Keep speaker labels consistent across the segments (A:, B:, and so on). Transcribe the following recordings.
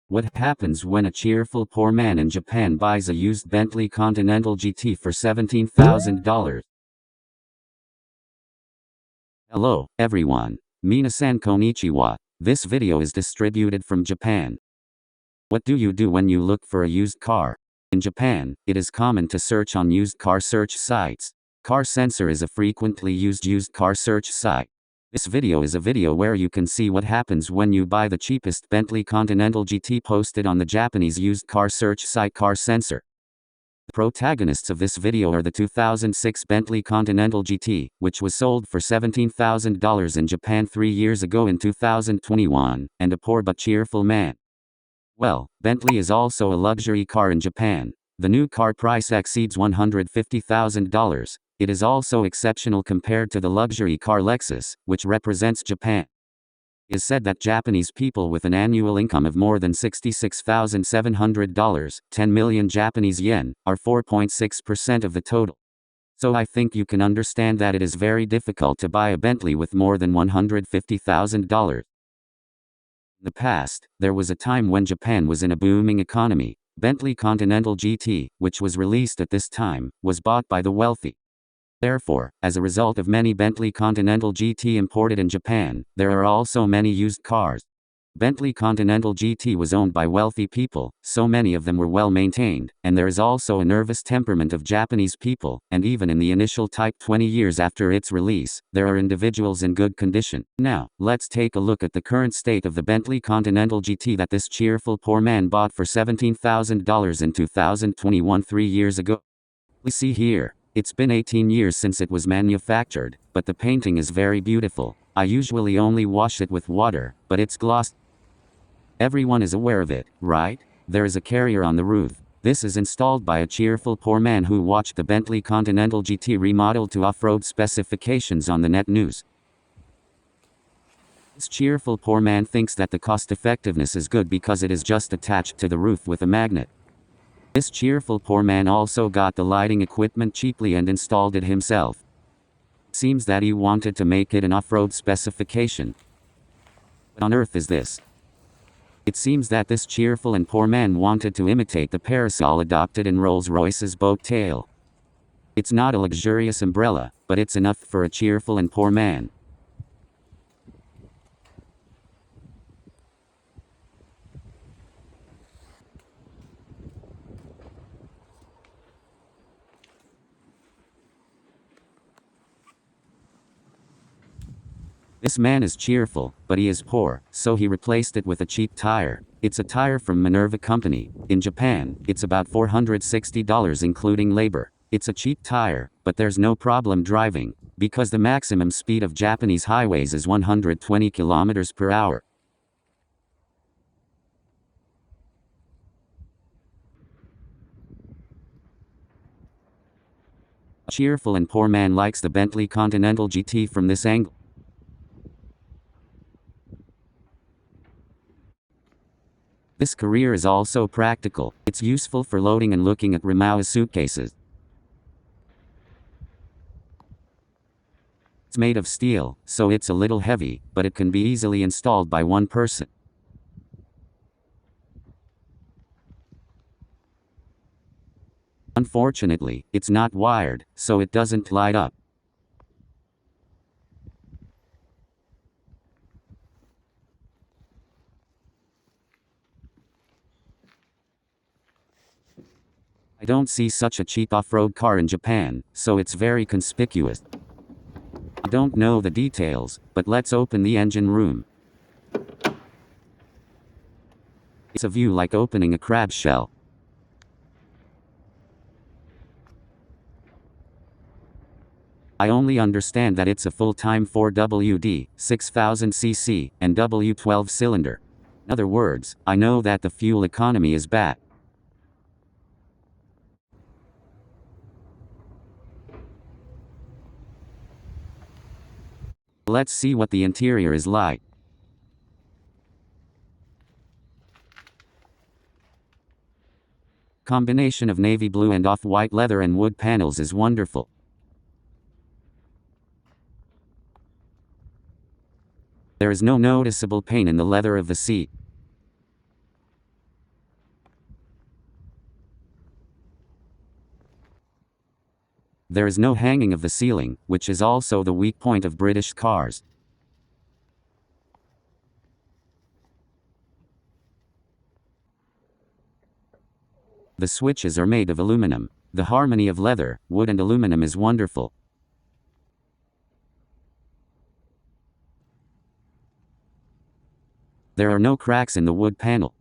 A: What happens when a cheerful poor man in Japan buys a used Bentley Continental GT for $17,000? Hello, everyone. Minasan Konnichiwa. This video is distributed from Japan. What do you do when you look for a used car? In Japan, it is common to search on used car search sites. Car Sensor is a frequently used car search site. This video is a video where you can see what happens when you buy the cheapest Bentley Continental GT posted on the Japanese used car search site Car Sensor. The protagonists of this video are the 2006 Bentley Continental GT, which was sold for $17,000 in Japan 3 years ago in 2021, and a poor but cheerful man. Well, Bentley is also a luxury car in Japan. The new car price exceeds $150,000. It is also exceptional compared to the luxury car Lexus, which represents Japan. It is said that Japanese people with an annual income of more than $66,700, 10 million Japanese yen, are 4.6% of the total. So I think you can understand that it is very difficult to buy a Bentley with more than $150,000. In the past, there was a time when Japan was in a booming economy. Bentley Continental GT, which was released at this time, was bought by the wealthy. Therefore, as a result of many Bentley Continental GT imported in Japan, there are also many used cars. Bentley Continental GT was owned by wealthy people, so many of them were well maintained, and there is also a nervous temperament of Japanese people, and even in the initial type 20 years after its release, there are individuals in good condition. Now, let's take a look at the current state of the Bentley Continental GT that this cheerful poor man bought for $17,000 in 2021 3 years ago. We see here. It's been 18 years since it was manufactured, but the painting is very beautiful. I usually only wash it with water, but it's glossed. Everyone is aware of it, right? There is a carrier on the roof. This is installed by a cheerful poor man who watched the Bentley Continental GT remodeled to off-road specifications on the net news. This cheerful poor man thinks that the cost-effectiveness is good because it is just attached to the roof with a magnet. This cheerful poor man also got the lighting equipment cheaply and installed it himself. It seems that he wanted to make it an off-road specification. What on earth is this? It seems that this cheerful and poor man wanted to imitate the parasol adopted in Rolls-Royce's boat tail. It's not a luxurious umbrella, but it's enough for a cheerful and poor man. This man is cheerful, but he is poor, so he replaced it with a cheap tire. It's a tire from Minerva Company. In Japan, it's about $460 including labor. It's a cheap tire, but there's no problem driving, because the maximum speed of Japanese highways is 120 kilometers per hour. A cheerful and poor man likes the Bentley Continental GT from this angle. This career is also practical. It's useful for loading and looking at Rimawa suitcases. It's made of steel, so it's a little heavy, but it can be easily installed by one person. Unfortunately, it's not wired, so it doesn't light up. I don't see such a cheap off-road car in Japan, so it's very conspicuous. I don't know the details, but let's open the engine room. It's a view like opening a crab shell. I only understand that it's a full-time 4WD, 6000cc, and W12 cylinder. In other words, I know that the fuel economy is bad. Let's see what the interior is like. Combination of navy blue and off-white leather and wood panels is wonderful. There is no noticeable pain in the leather of the seat. There is no hanging of the ceiling, which is also the weak point of British cars. The switches are made of aluminum. The harmony of leather, wood and aluminum is wonderful. There are no cracks in the wood panel.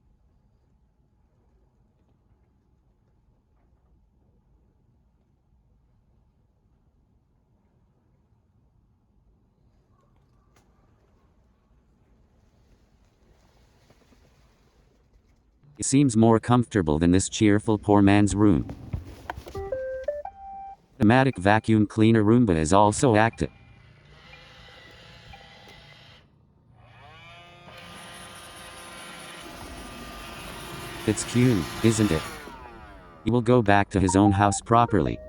A: It seems more comfortable than this cheerful poor man's room. The automatic vacuum cleaner Roomba is also active. It's cute, isn't it? He will go back to his own house properly.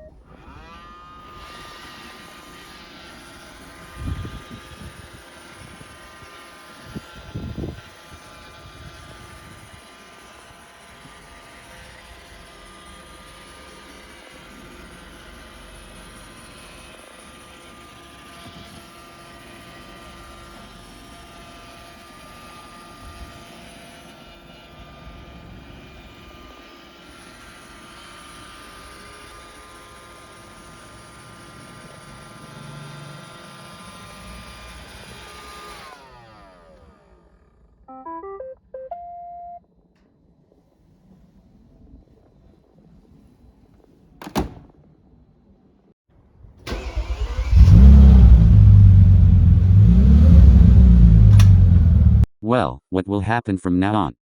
A: Well, what will happen from now on?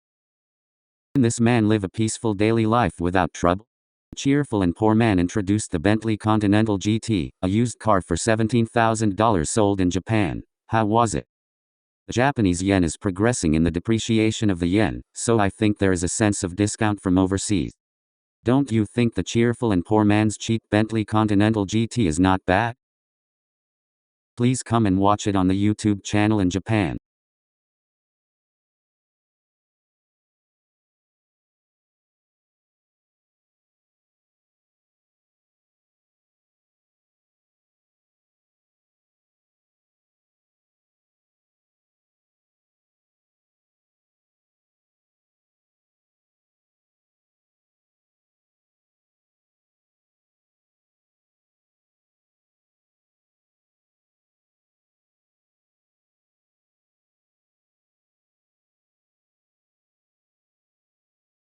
A: Can this man live a peaceful daily life without trouble? A cheerful and poor man introduced the Bentley Continental GT, a used car for $17,000 sold in Japan. How was it? The Japanese yen is progressing in the depreciation of the yen, so I think there is a sense of discount from overseas. Don't you think the cheerful and poor man's cheap Bentley Continental GT is not bad? Please come and watch it on the YouTube channel in Japan.